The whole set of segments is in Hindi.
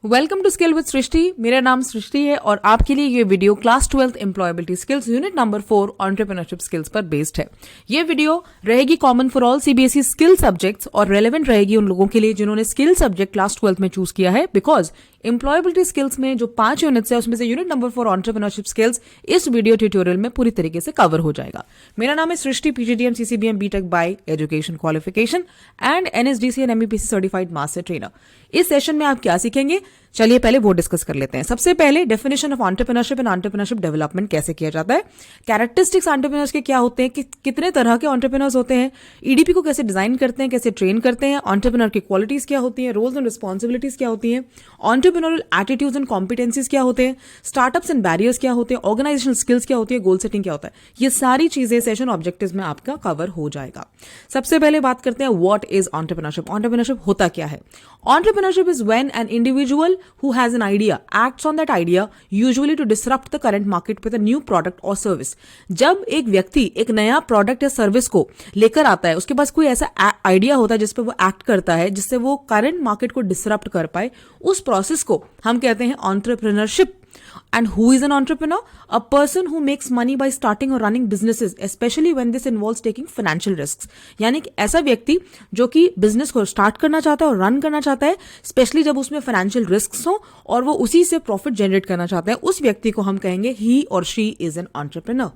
वेलकम टू स्किल विद सृष्टि। मेरा नाम सृष्टि है और आपके लिए ये video class 12th employability skills unit number 4 entrepreneurship skills पर बेस्ड है। ये वीडियो रहेगी common for all CBSE skill subjects और रेलेवेंट रहेगी उन लोगों के लिए जिन्होंने स्किल सब्जेक्ट क्लास 12th में चूज किया है, बिकॉज एम्प्लॉयबिलिटी स्किल्स में जो 5 यूनिट्स है उसमें से यूनिट नंबर 4 एंटरप्रेन्योरशिप स्किल्स इस वीडियो ट्यूटोरियल में पूरी तरीके से कवर हो जाएगा। मेरा नाम है Srishti, PGDM CCBM BTech by education qualification and NSDC and MEPC certified master trainer. इस सेशन में आप क्या सीखेंगे, चलिए पहले वो डिस्कस कर लेते हैं। सबसे पहले definition of entrepreneurship and entrepreneurship development कैसे किया जाता है, कैरेक्टरिस्टिक्स एंटरप्रेन्योर्स के क्या होते हैं, कितने तरह के एंटरप्रेन्योर्स होते हैं, ईडीपी को कैसे डिजाइन करते हैं, कैसे ट्रेन करते हैं, एंटरप्रेन्योर की क्वालिटीज क्या होती हैं, रोल्स एंड रिस्पॉन्सिबिलिटीज क्या होती हैं, एंटरप्रेन्योरल एटीट्यूड्स एंड कॉम्पिटेंसीज क्या होते हैं, स्टार्टअप्स एंड बैरियर्स क्या होते हैं, ऑर्गेनाइजेशनल स्किल्स क्या होती है, गोल सेटिंग क्या होता है। ये सारी चीजें सेशन ऑब्जेक्टिव्स में आपका कवर हो जाएगा। सबसे पहले बात करते हैं व्हाट इज एंटरप्रेन्योरशिप। एंटरप्रेन्योरशिप होता क्या है? Entrepreneurship is when an individual who has an idea acts on that idea, usually to disrupt the current market with a new product or service. जब एक व्यक्ति एक नया प्रोडक्ट या सर्विस को लेकर आता है, उसके पास कोई ऐसा आइडिया होता है जिस पे वो एक्ट करता है जिससे वो करंट मार्केट को डिसरप्ट कर पाए, उस प्रोसेस को हम कहते हैं entrepreneurship. And who is an entrepreneur? A person who makes money by starting or running businesses, especially when this involves taking financial risks. यानी कि ऐसा व्यक्ति जो कि बिजनेस को स्टार्ट करना चाहता है और रन करना चाहता है, स्पेशली जब उसमें फाइनेंशियल रिस्क हो और वो उसी से प्रॉफिट जनरेट करना चाहता है, उस व्यक्ति को हम कहेंगे ही और she is an entrepreneur.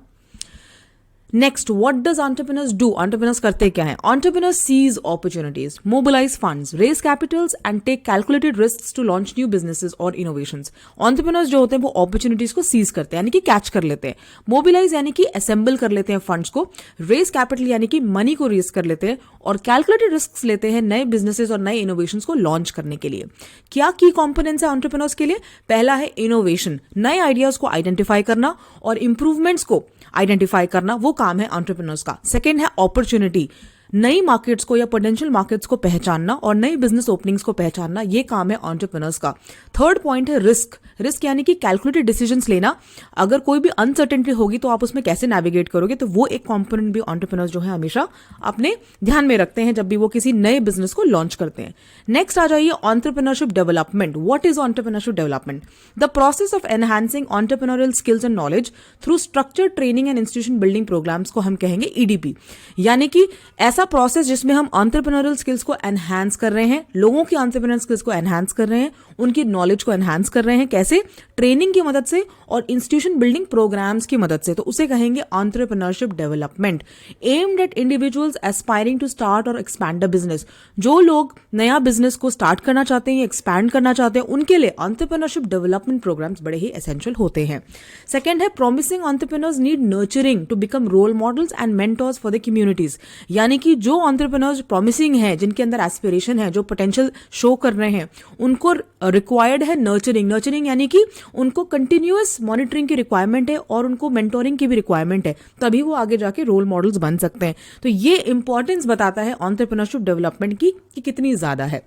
Next, what does entrepreneurs do? Entrepreneurs करते क्या है? Entrepreneurs seize opportunities, mobilize funds, raise capitals and take calculated risks to launch new businesses और इनोवेशंस। एंटरप्रेन्योर्स जो होते हैं वो अपॉर्चुनिटीज को सीज करते हैं, यानी कि कैच कर लेते हैं। मोबिलाइज यानी कि असेंबल कर लेते हैं फंड्स को, रेज कैपिटल यानी कि मनी को रेज कर लेते हैं, और कैलकुलेटेड रिस्क लेते हैं नए बिजनेसेस और नए इनोवेशंस को लॉन्च करने के लिए। क्या की कॉम्पोनेंट्स है एंटरप्रेन्योर्स के लिए? पहला है इनोवेशन, नए आइडियाज को आइडेंटिफाई करना और इंप्रूवमेंट्स को आइडेंटिफाई करना, वो काम है एंटरप्रेन्योर्स का। सेकेंड है अपॉर्चुनिटी, नई मार्केट्स को या पोटेंशियल मार्केट्स को पहचानना और नई बिजनेस ओपनिंग्स को पहचानना, ये काम है एंटरप्रेन्योर्स का। थर्ड पॉइंट है रिस्क, रिस्क यानी कि कैलकुलेटेड डिसीजंस लेना। अगर कोई भी अनसर्टेनिटी होगी तो आप उसमें कैसे नेविगेट करोगे, तो वो एक कंपोनेंट भी एंटरप्रेन्योर्स जो है हमेशा अपने ध्यान में रखते हैं जब भी वो किसी नए बिजनेस को लॉन्च करते हैं। नेक्स्ट आ जाइए entrepreneurship development. What is entrepreneurship development? The process of enhancing entrepreneurial skills and knowledge through structured training and institution building programs को हम कहेंगे ईडीपी। यानी कि ऐसा प्रोसेस जिसमें हम एंटरप्रेन्योरियल स्किल्स को एनहांस कर रहे हैं, लोगों की एंटरप्रेन्योरियल स्किल्स को एनहांस कर रहे हैं, उनकी नॉलेज को एनहांस कर रहे हैं। कैसे? ट्रेनिंग की मदद से और इंस्टीट्यूशन बिल्डिंग प्रोग्राम्स की मदद से। तो उसे कहेंगे entrepreneurship development. Aimed at individuals aspiring to start और एक्सपैंड द बिजनेस। जो लोग नया बिजनेस को स्टार्ट करना चाहते हैं, एक्सपैंड करना चाहते हैं, उनके लिए एंटरप्रेन्योरशिप डेवलपमेंट प्रोग्राम्स बड़े ही एसेंशियल होते हैं। सेकेंड है promising entrepreneurs need nurturing to become role models and mentors for the communities. यानी कि जो एंटरप्रेन्योर्स प्रॉमिसिंग है, जिनके अंदर एस्पिरेशन है, जो पोटेंशियल शो कर रहे हैं, उनको रिक्वायर्ड है नर्चरिंग। नर्चरिंग यानी कि उनको कंटिन्यूअस मॉनिटरिंग की रिक्वायरमेंट है और उनको मेंटोरिंग की भी रिक्वायरमेंट है, तभी वो आगे जाके रोल मॉडल्स बन सकते हैं। तो ये इंपॉर्टेंस बताता है एंटरप्रेन्योरशिप डेवलपमेंट की कि कितनी ज्यादा है।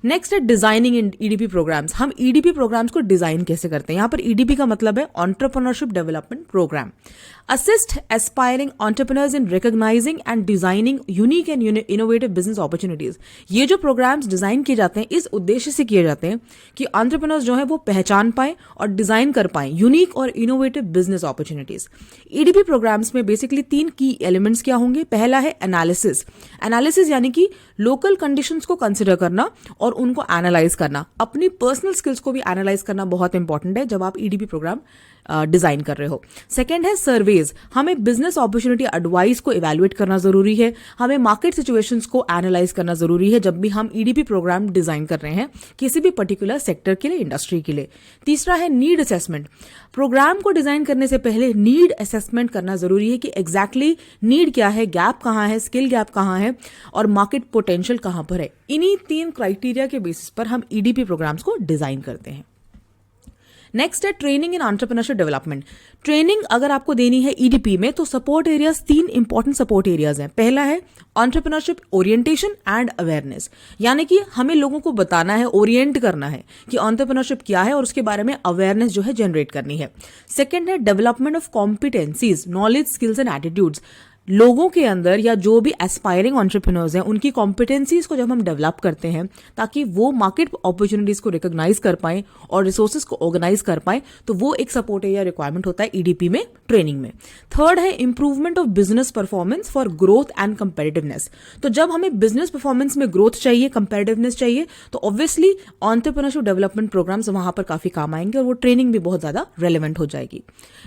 नेक्स्ट है डिजाइनिंग इन ईडीपी प्रोग्राम्स। हम ईडीपी प्रोग्राम्स को डिजाइन कैसे करते हैं? यहां पर ईडीपी का मतलब है entrepreneurship development program. Assist aspiring entrepreneurs in recognizing and designing unique and innovative business opportunities. ये जो प्रोग्राम्स डिजाइन किए जाते हैं इस उद्देश्य से किए जाते हैं कि एंटरप्रेन्योर्स जो है वो पहचान पाए और डिजाइन कर पाए यूनिक और innovative business opportunities. EDP programs में बेसिकली 3 की एलिमेंट्स क्या होंगे? पहला है एनालिसिस। एनालिसिस यानी कि लोकल कंडीशंस को कंसिडर करना और उनको एनालाइज करना। अपनी पर्सनल स्किल्स को भी एनालाइज करना बहुत इंपॉर्टेंट है जब आप ईडीपी प्रोग्राम डिजाइन कर रहे हो। सेकेंड है सर्वेज। हमें बिजनेस अपॉर्चुनिटी एडवाइस को इवैल्यूएट करना जरूरी है, हमें मार्केट सिचुएशंस को एनालाइज करना जरूरी है जब भी हम ईडीपी प्रोग्राम डिजाइन कर रहे हैं किसी भी पर्टिकुलर सेक्टर के लिए, इंडस्ट्री के लिए। तीसरा है नीड असेसमेंट। प्रोग्राम को डिजाइन करने से पहले नीड असेसमेंट करना जरूरी है कि एग्जैक्टली नीड क्या है, गैप कहां है, स्किल गैप कहां है और मार्केट पोटेंशियल कहां पर है। इन्हीं 3 क्राइटेरिया के बेसिस पर हम ईडीपी प्रोग्राम्स को डिजाइन करते हैं। नेक्स्ट है training in entrepreneurship development. Training अगर आपको देनी है ईडीपी में तो support areas 3 important support areas हैं। पहला है एंटरप्रेन्योरशिप ओरिएंटेशन एंड अवेयरनेस, यानी कि हमें लोगों को बताना है, ओरिएंट करना है कि एंटरप्रेन्योरशिप क्या है और उसके बारे में अवेयरनेस जो है जनरेट करनी है। सेकेंड है development of competencies, knowledge, skills and attitudes. लोगों के अंदर या जो भी एस्पायरिंग एंटरप्रेन्योर्स हैं उनकी कॉम्पिटेंसीज को जब हम डेवलप करते हैं ताकि वो मार्केट अपॉर्चुनिटीज को रिकॉग्नाइज कर पाएं और रिसोर्सेज को ऑर्गेनाइज कर पाएं, तो वो एक सपोर्ट एरिया रिक्वायरमेंट होता है ईडीपी में, ट्रेनिंग में। थर्ड है improvement of business performance for growth and competitiveness. तो जब हमें बिजनेस परफॉर्मेंस में ग्रोथ चाहिए, कंपेटिटिवनेस चाहिए, तो ऑब्वियसली एंटरप्रेन्योरशिप डेवलपमेंट प्रोग्राम्स वहां पर काफी काम आएंगे और वो ट्रेनिंग भी बहुत ज्यादा रेलेवेंट हो जाएगी।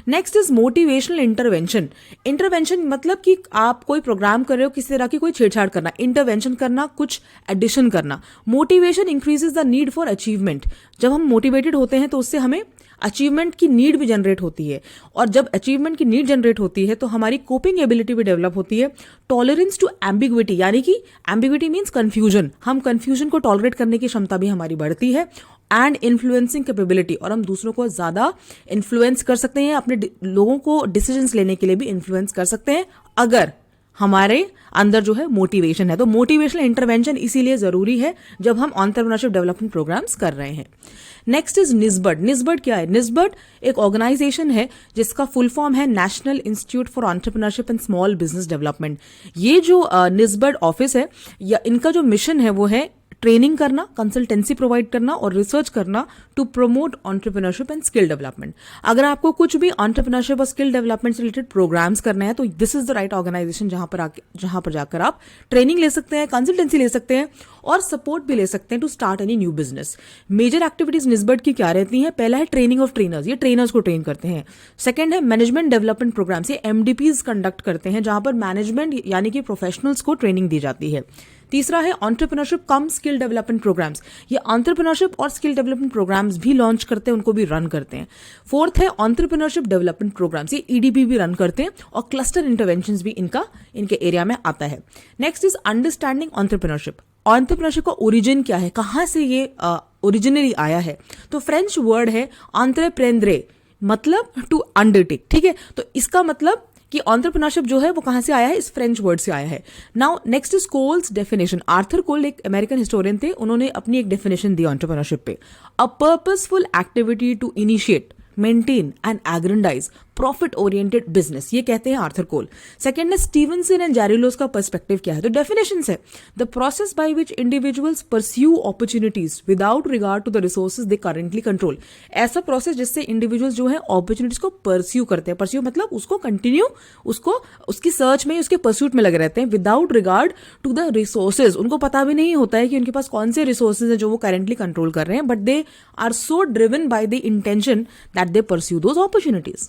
Next is motivational intervention. Intervention मतलब कि आप कोई प्रोग्राम कर रहे हो, किसी तरह की कोई छेड़छाड़ करना, इंटरवेंशन करना, कुछ एडिशन करना। Motivation increases the need for achievement. जब हम मोटिवेटेड होते हैं तो उससे हमें अचीवमेंट की नीड भी जनरेट होती है, और जब अचीवमेंट की नीड जनरेट होती है तो हमारी कोपिंग एबिलिटी भी डेवलप होती है। टॉलरेंस टू एम्बिग्विटी, यानी कि एम्बिग्विटी मीन्स कंफ्यूजन, हम कंफ्यूजन को टॉलरेट करने की क्षमता भी हमारी बढ़ती है। एंड इन्फ्लुएंसिंग कैपेबिलिटी, और हम दूसरों को ज्यादा इन्फ्लुएंस कर सकते हैं, अपने लोगों को डिसीजंस लेने के लिए भी इन्फ्लुएंस कर सकते हैं अगर हमारे अंदर जो है मोटिवेशन है। तो मोटिवेशनल इंटरवेंशन इसीलिए जरूरी है जब हम एंटरप्रेन्योरशिप डेवलपमेंट प्रोग्राम्स कर रहे हैं। Next is निस्बड। निस्बड क्या है? निस्बड एक ऑर्गेनाइजेशन है जिसका फुल फॉर्म है national institute for entrepreneurship and small business development. ये जो निस्बड ऑफिस है, या इनका जो मिशन है वो है ट्रेनिंग करना, कंसल्टेंसी प्रोवाइड करना और रिसर्च करना to promote entrepreneurship and skill development. अगर आपको कुछ भी एंटरप्रेन्योरशिप और स्किल डेवलपमेंट से रिलेटेड प्रोग्राम्स करना है तो this is the right organization जहां पर जाकर आप ट्रेनिंग ले सकते हैं, कंसल्टेंसी ले सकते हैं और सपोर्ट भी ले सकते हैं to start any new business. Major activities NIESBUD की क्या रहती हैं? पहला है ट्रेनिंग ऑफ ट्रेनर्स, ये ट्रेनर्स को ट्रेन करते हैं। सेकंड है मैनेजमेंट डेवलपमेंट प्रोग्राम्स, ये एमडीपीज कंडक्ट करते हैं जहां पर मैनेजमेंट यानी कि प्रोफेशनल्स को ट्रेनिंग दी जाती है। तीसरा है एंटरप्रेन्योरशिप कम स्किल डेवलपमेंट प्रोग्राम्स, ये एंटरप्रेन्योरशिप और स्किल डेवलपमेंट प्रोग्राम्स भी लॉन्च करते हैं, उनको भी रन करते हैं। फोर्थ है एंटरप्रेन्योरशिप डेवलपमेंट प्रोग्राम्स, ये ईडीपी भी रन करते हैं और क्लस्टर इंटरवेंशंस भी इनके एरिया में आता है। Next is understanding entrepreneurship. Entrepreneurship का ओरिजिन क्या है, कहां से ये ओरिजिनली आया है? तो फ्रेंच वर्ड है एंट्रेप्रेंद्रे, मतलब टू अंडरटेक। ठीक है, तो इसका मतलब कि एंटरप्रेन्योरशिप जो है वो कहां से आया है? इस फ्रेंच वर्ड से आया है। Now next is Cole's definition. Arthur Cole एक अमेरिकन हिस्टोरियन थे, उन्होंने अपनी एक डेफिनेशन दी एंटरप्रेन्योरशिप पे। A purposeful activity to initiate, maintain and aggrandise profit oriented business, ये कहते हैं आर्थर कोल। सेकंड है स्टीवनसन एंड जैरिलोस का पर्सपेक्टिव क्या है? तो डेफिनेशन है the process by which individuals pursue opportunities without regard to the resources they currently control. ऐसा प्रोसेस जिससे इंडिविजुअल्स जो है अपॉर्चुनिटीज को परस्यू करते हैं, परस्यू मतलब उसको कंटिन्यू, उसकी सर्च में, उसके परस्यूट में लगे रहते हैं without regard to the resources. उनको पता भी नहीं होता है कि उनके पास कौन से रिसोर्सेज है जो वो करेंटली कंट्रोल कर रहे हैं, but they are so driven by the intention that they pursue those opportunities.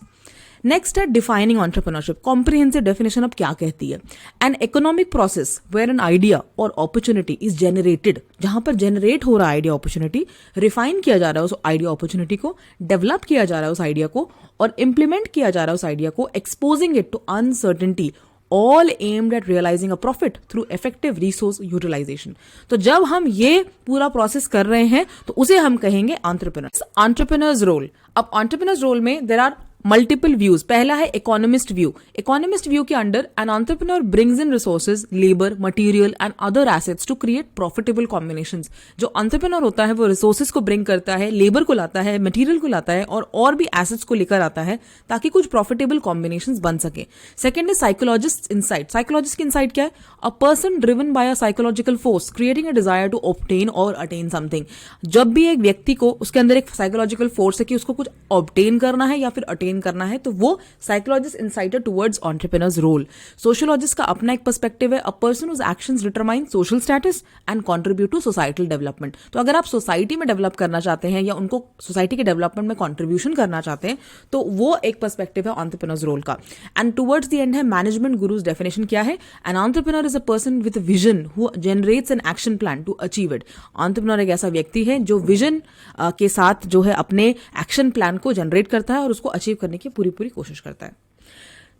Next है डिफाइनिंग एंटरप्रेन्योरशिप। कॉम्प्रिहेंसिव डेफिनेशन अब क्या कहती है? An economic process where an idea और अपॉर्चुनिटी इज जनरेटेड, जहां पर जनरेट हो रहा है आइडिया अपॉर्चुनिटी, रिफाइन किया जा रहा है उस आइडिया अपॉर्चुनिटी को, डेवलप किया जा रहा है उस आइडिया को और इंप्लीमेंट किया जा रहा है उस आइडिया को, exposing it to uncertainty, all aimed at realizing a profit through effective resource utilization. तो जब हम ये पूरा प्रोसेस कर रहे हैं तो उसे हम कहेंगे एंटरप्रेन्योर्स रोल। अब एंटरप्रेन्योर्स रोल में देयर आर मल्टीपल व्यूज। पहला है इकोनॉमिस्ट व्यू। इकोनॉमिस्ट व्यू के under an entrepreneur brings in resources, labour, material and other assets to create profitable combinations. जो एंटरप्रेन्योर होता है वो रिसोर्सेज को ब्रिंग करता है, लेबर को लाता है, मटेरियल को लाता है और भी एसेट्स को लेकर आता है ताकि कुछ प्रॉफिटेबल कॉम्बिनेशंस बन सके। सेकंड है साइकोलॉजिस्ट इनसाइट। साइकोलॉजिस्ट की इनसाइट क्या है? A person driven by a psychological force creating a desire to obtain और अटेन समथिंग। जब भी एक व्यक्ति को उसके अंदर एक साइकोलॉजिकल फोर्स है कि उसको कुछ ऑब्टेन करना है या फिर अटेन करना है, तो वो psychologist insights towards entrepreneurs role. Sociologist का अपना एक पर्सपेक्टिव है, a person whose actions determine social status and contribute to societal development. तो अगर आप सोसाइटी में डेवलप करना चाहते हैं या उनको सोसाइटी के डेवलपमेंट में कंट्रीब्यूशन करना चाहते हैं तो वो एक पर्सपेक्टिव है एंटरप्रेन्योर्स रोल का। एंड टुवर्ड्स द एंड है मैनेजमेंट गुरुज। डेफिनेशन क्या है? An entrepreneur is a person with vision who generates an action plan to achieve it. Entrepreneur एक ऐसा व्यक्ति है जो विजन के साथ जो है अपने एक्शन प्लान को जनरेट करता है और उसको अचीव करने की पूरी कोशिश करता है।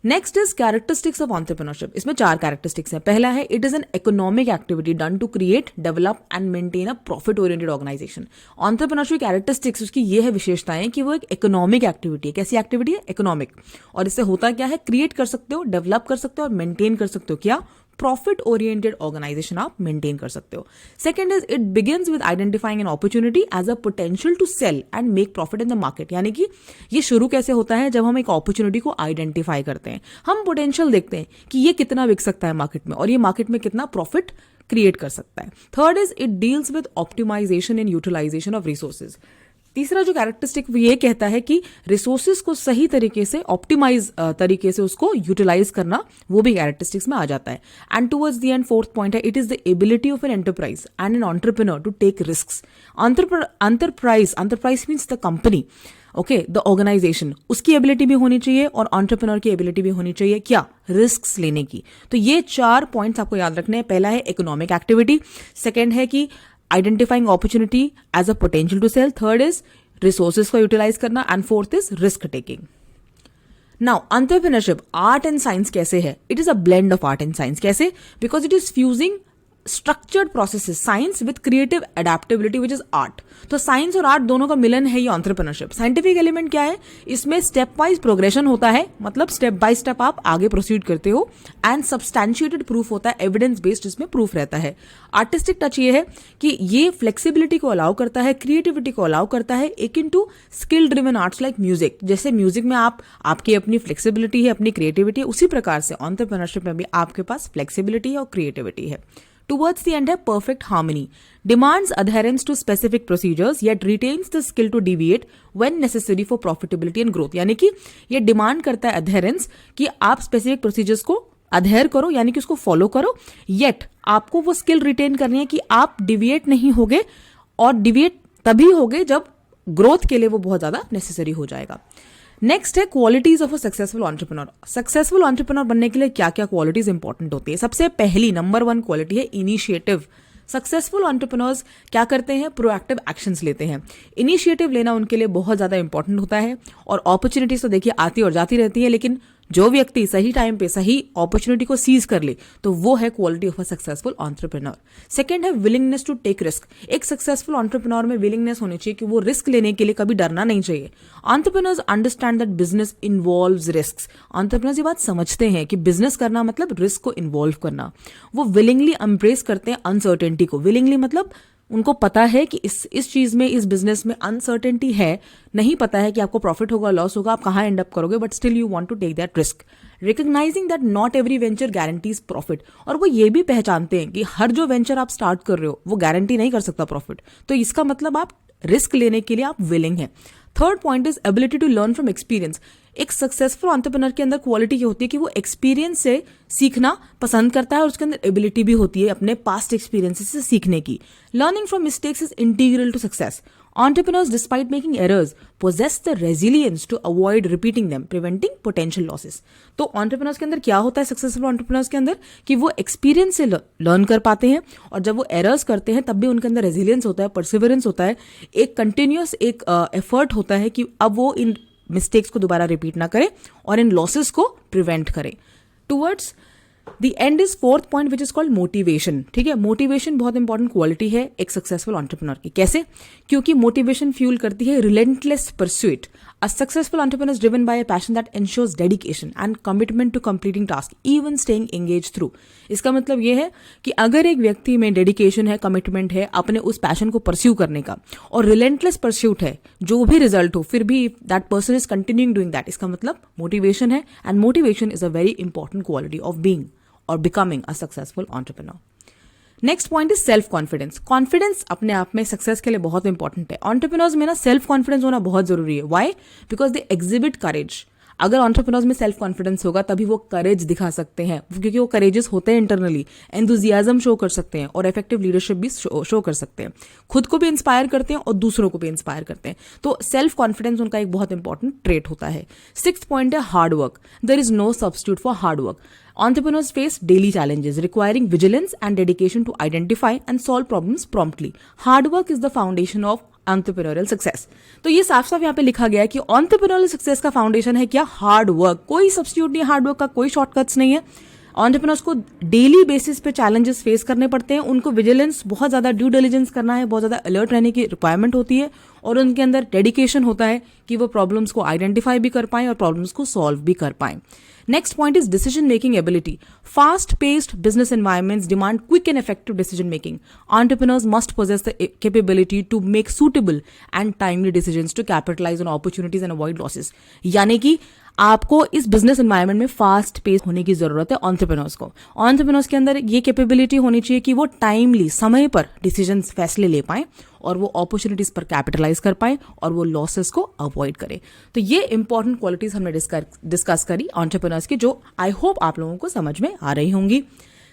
Next is characteristics of entrepreneurship. इसमें 4 कैरेक्टरिस्टिक्स हैं। पहला है it is an economic activity done to create, develop and maintain a profit oriented organization. Entrepreneurship characteristics उसकी ये है विशेषताएं कि वो एक इकोनॉमिक एक्टिविटी है। कैसी एक्टिविटी है? इकोनॉमिक। और इससे होता क्या है? क्रिएट कर सकते हो, डेवलप कर सकते हो और मेंटेन कर सकते हो क्या? प्रॉफिट ओरिएंटेड ऑर्गेनाइजेशन आप मेंटेन कर सकते हो. Second is it begins with identifying an opportunity as a potential to sell and make profit in the market. यानी कि ये शुरू कैसे होता है, जब हम एक अपॉर्चुनिटी को आइडेंटिफाई करते हैं, हम पोटेंशियल देखते हैं कि ये कितना बिक सकता है मार्केट में और ये मार्केट में कितना प्रॉफिट क्रिएट कर सकता है. Third is it deals with optimization and utilization of resources. तीसरा जो कैरेक्टरिस्टिक ये कहता है कि रिसोर्सेज को सही तरीके से ऑप्टिमाइज तरीके से उसको यूटिलाइज करना, वो भी कैरेक्टरिस्टिक्स में आ जाता है. And towards the end fourth point है it is the ability of an enterprise and an entrepreneur to take risks. Enterprise means the company, okay, the organisation, उसकी एबिलिटी भी होनी चाहिए और एंटरप्रेन्योर की एबिलिटी भी होनी चाहिए क्या, रिस्क्स लेने की. तो ये 4 पॉइंट्स आपको याद रखने हैं. पहला है इकोनॉमिक एक्टिविटी, सेकेंड है कि identifying opportunity as a potential to sell, third is resources को यूटिलाइज करना and fourth is risk taking. Now entrepreneurship art and science कैसे है, it is a blend of art and science. कैसे, because it is fusing structured processes, science with creative adaptability which is art. तो साइंस और आर्ट दोनों का मिलन है ये एंटरप्रेन्योरशिप. साइंटिफिक एलिमेंट क्या है, इसमें स्टेप वाइज प्रोग्रेशन होता है, मतलब स्टेप बाय स्टेप आप आगे प्रोसीड करते हो, एंड सब्सटैंशिएटेड प्रूफ होता है, एविडेंस बेस्ड इसमें प्रूफ रहता है. आर्टिस्टिक टच ये है कि ये फ्लेक्सिबिलिटी को अलाउ करता है, क्रिएटिविटी को अलाउ करता है, एक into skill driven arts like music. जैसे म्यूजिक में आपकी अपनी फ्लेक्सिबिलिटी है, अपनी क्रिएटिविटी है, उसी प्रकार से एंटरप्रेन्योरशिप में भी आपके पास फ्लेक्सिबिलिटी है और क्रिएटिविटी है. Towards the end है perfect harmony. Demands adherence to specific procedures yet retains the skill to deviate when necessary for profitability and growth. यानी कि ये डिमांड करता है adherence कि आप स्पेसिफिक प्रोसीजर्स को अधेयर करो, यानी कि उसको फॉलो करो, येट आपको वो स्किल रिटेन करनी है कि आप डिविएट नहीं होगे, और डिविएट तभी होगे जब ग्रोथ के लिए वो बहुत ज्यादा नेसेसरी हो जाएगा. नेक्स्ट है qualities of a successful entrepreneur. Successful entrepreneur बनने के लिए क्या क्या क्वालिटीज इंपॉर्टेंट होती है. सबसे पहली नंबर 1 क्वालिटी है इनिशिएटिव. सक्सेसफुल एंटरप्रेन्योर्स क्या करते हैं, प्रोएक्टिव एक्शंस लेते हैं. इनिशिएटिव लेना उनके लिए बहुत ज्यादा इंपॉर्टेंट होता है. और अपॉर्चुनिटीज तो देखिए आती और जाती रहती है, लेकिन जो व्यक्ति सही टाइम पे सही अपॉर्चुनिटी को सीज कर ले तो वो है quality of a successful entrepreneur. Second है विलिंगनेस टू टेक रिस्क. एक सक्सेसफुल एंटरप्रेन्योर में विलिंगनेस होनी चाहिए कि वो रिस्क लेने के लिए कभी डरना नहीं चाहिए. Entrepreneurs understand that business involves risks. Entrepreneurs ये बात समझते हैं कि बिजनेस करना मतलब रिस्क को इन्वॉल्व करना. वो विलिंगली एम्ब्रेस करते हैं अनसर्टेनिटी को. विलिंगली मतलब उनको पता है कि इस चीज में, इस बिजनेस में अनसर्टेनिटी है, नहीं पता है कि आपको प्रॉफिट होगा, लॉस होगा, आप कहाँ एंड अप करोगे, but still you want to take that risk. Recognizing that not every venture guarantees profit. और वो ये भी पहचानते हैं कि हर जो वेंचर आप स्टार्ट कर रहे हो वो गारंटी नहीं कर सकता प्रॉफिट. तो इसका मतलब आप रिस्क लेने के लिए आप विलिंग है. Third point is ability to learn from experience. एक सक्सेसफुल एंटरप्रेन्योर के अंदर क्वालिटी ये होती है कि वो एक्सपीरियंस से सीखना पसंद करता है और उसके अंदर एबिलिटी भी होती है अपने पास्ट एक्सपीरियंसेस से सीखने की. Learning from mistakes is integral to success. Entrepreneurs, despite making errors, possess the resilience to avoid repeating them, preventing potential losses. तो entrepreneurs के अंदर क्या होता है, सक्सेसफुल entrepreneurs के अंदर, कि वो एक्सपीरियंस से लर्न कर पाते हैं, और जब वो एरर्स करते हैं तब भी उनके अंदर रेजिलियंस होता है, परसिवरेंस होता है, एक कंटिन्यूअस एक एफर्ट होता है कि अब वो इन मिस्टेक्स को दोबारा रिपीट ना करें और इन लॉसेस को प्रिवेंट करें. Towards the end is fourth point which is called motivation. ठीक है, मोटिवेशन बहुत इंपॉर्टेंट क्वालिटी है एक सक्सेसफुल एंटरप्रेन्योर की. कैसे, क्योंकि मोटिवेशन फ्यूल करती है relentless pursuit. A successful entrepreneur is driven by a passion that ensures dedication and commitment to completing task even staying engage through. इसका मतलब ये है कि अगर एक व्यक्ति में डेडिकेशन है, कमिटमेंट है अपने उस पैशन को परस्यू करने का, और रिलेंटलेस परस्यूट है, जो भी रिजल्ट हो फिर भी that person is continuing doing that, इसका मतलब मोटिवेशन है. And motivation is a very important quality of being or becoming a successful entrepreneur. Next point is self confidence. Confidence अपने आप में सक्सेस के लिए बहुत इंपॉर्टेंट है. एंटरप्रेन्योर्स में ना सेल्फ कॉन्फिडेंस होना बहुत जरूरी है. व्हाई? बिकॉज दे एग्जिबिट करेज. अगर एंटरप्रेन्योर्स में सेल्फ कॉन्फिडेंस होगा तभी वो करेज दिखा सकते हैं, क्योंकि वो करेजेस होते हैं इंटरनली, एंथुजियाज्म शो कर सकते हैं और इफेक्टिव लीडरशिप भी शो कर सकते हैं. खुद को भी इंस्पायर करते हैं और दूसरों को भी इंस्पायर करते हैं. तो सेल्फ कॉन्फिडेंस उनका एक बहुत इंपॉर्टेंट ट्रेट होता है. सिक्स्थ पॉइंट है hard work. There is no substitute for hard work. Entrepreneurs face daily challenges requiring vigilance and dedication to identify and solve problems promptly. Hard work is the foundation of entrepreneurial success. तो ये साफ साफ यहाँ पे लिखा गया है कि entrepreneurial success का फाउंडेशन है क्या? Hard work. कोई सब्स्टिट्यूट नहीं है हार्ड वर्क का, कोई शॉर्टकट्स नहीं है. एंटरप्रेन्योर्स को डेली बेसिस पे चैलेंजेस फेस करने पड़ते हैं. उनको विजिलेंस, बहुत ज्यादा ड्यू डिलिजेंस करना है, बहुत ज्यादा अलर्ट रहने की रिक्वायरमेंट होती है, और उनके अंदर डेडिकेशन होता है कि वो प्रॉब्लम्स को आइडेंटिफाई भी कर पाएं और प्रॉब्लम्स को सॉल्व भी कर पाएं. Next point is decision making ability. Fast paced business environments demand quick and effective decision making. Entrepreneurs must possess the capability to make suitable and timely decisions to capitalize on opportunities and avoid losses. यानी कि आपको इस बिजनेस एनवायरनमेंट में फास्ट पेस होने की जरूरत है एंटरप्रेन्योर्स को. एंटरप्रेन्योर्स के अंदर ये कैपेबिलिटी होनी चाहिए कि वो टाइमली समय पर डिसीजंस फैसले ले पाएं और वो अपॉर्चुनिटीज पर कैपिटलाइज कर पाएं और वो लॉसेस को अवॉइड करें. तो ये इंपॉर्टेंट क्वालिटीज हमने डिस्कस करी एंटरप्रेन्योर्स की, जो आई होप आप लोगों को समझ में आ रही होंगी.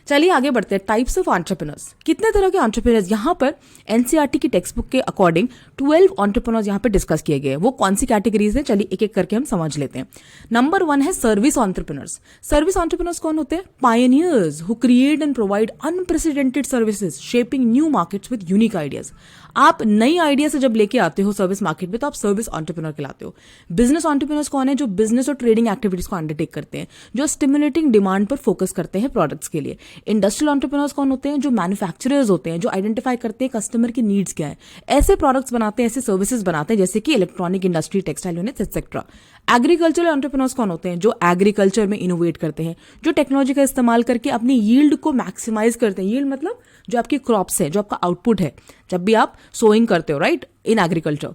चलिए आगे बढ़ते हैं. Types of entrepreneurs. कितने तरह के एंटरप्रेन्योर्स यहाँ पर एनसीईआरटी की टेक्स्ट बुक के अकॉर्डिंग 12 एंटरप्रेन्योर्स यहाँ पे डिस्कस किए गए हैं. वो कौन सी कैटेगरीज हैं, चलिए एक एक करके हम समझ लेते हैं. नंबर 1 है सर्विस एंटरप्रेन्योर्स. सर्विस एंटरप्रेन्योर्स कौन होते हैं? Pioneers who create and provide unprecedented services shaping new markets with unique ideas. आप नई आइडिया से जब लेके आते हो सर्विस मार्केट में तो आप सर्विस एंटरप्रेन्योर कहलाते हो. बिजनेस एंटरप्रेन्योर्स कौन है? जो बिजनेस और ट्रेडिंग एक्टिविटीज को अंडरटेक करते हैं, जो स्टिमुलेटिंग डिमांड पर फोकस करते हैं प्रोडक्ट्स के लिए. इंडस्ट्रियल एंटरप्रेन्योर्स कौन होते हैं? जो मैन्युफैक्चरर्स होते हैं, जो आइडेंटिफाई करते हैं कस्टमर की नीड्स क्या है, ऐसे प्रोडक्ट्स बनाते हैं, ऐसे सर्विसेज बनाते हैं जैसे कि electronic industry, textile units etcetera. Agricultural entrepreneurs कौन होते हैं? जो एग्रीकल्चर में इनोवेट करते हैं, जो टेक्नोलॉजी का इस्तेमाल करके अपनी यील्ड को मैक्सिमाइज करते हैं. यील्ड मतलब जो आपकी क्रॉप्स है, जो आपका आउटपुट है जब भी आप सोइंग करते हो, right, in agriculture.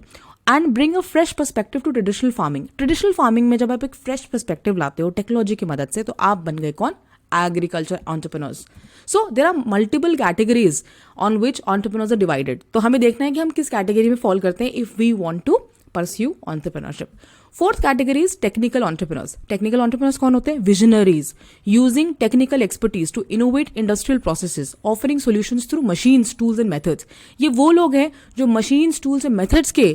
And bring a fresh perspective to traditional farming. Traditional farming में जब आप एक फ्रेश पर्सपेक्टिव लाते हो टेक्नोलॉजी की मदद से, तो आप बन गए कौन? Agriculture entrepreneurs. So there are multiple categories on which entrepreneurs are divided. तो हमें देखना है कि हम किस कैटेगरी में फॉल करते हैं if we want to pursue entrepreneurship. Fourth category is technical entrepreneurs. Technical entrepreneurs कौन होते हैं? Visionaries, using technical expertise to innovate industrial processes, offering solutions through machines, tools and methods. ये वो लोग हैं जो machines, tools and methods के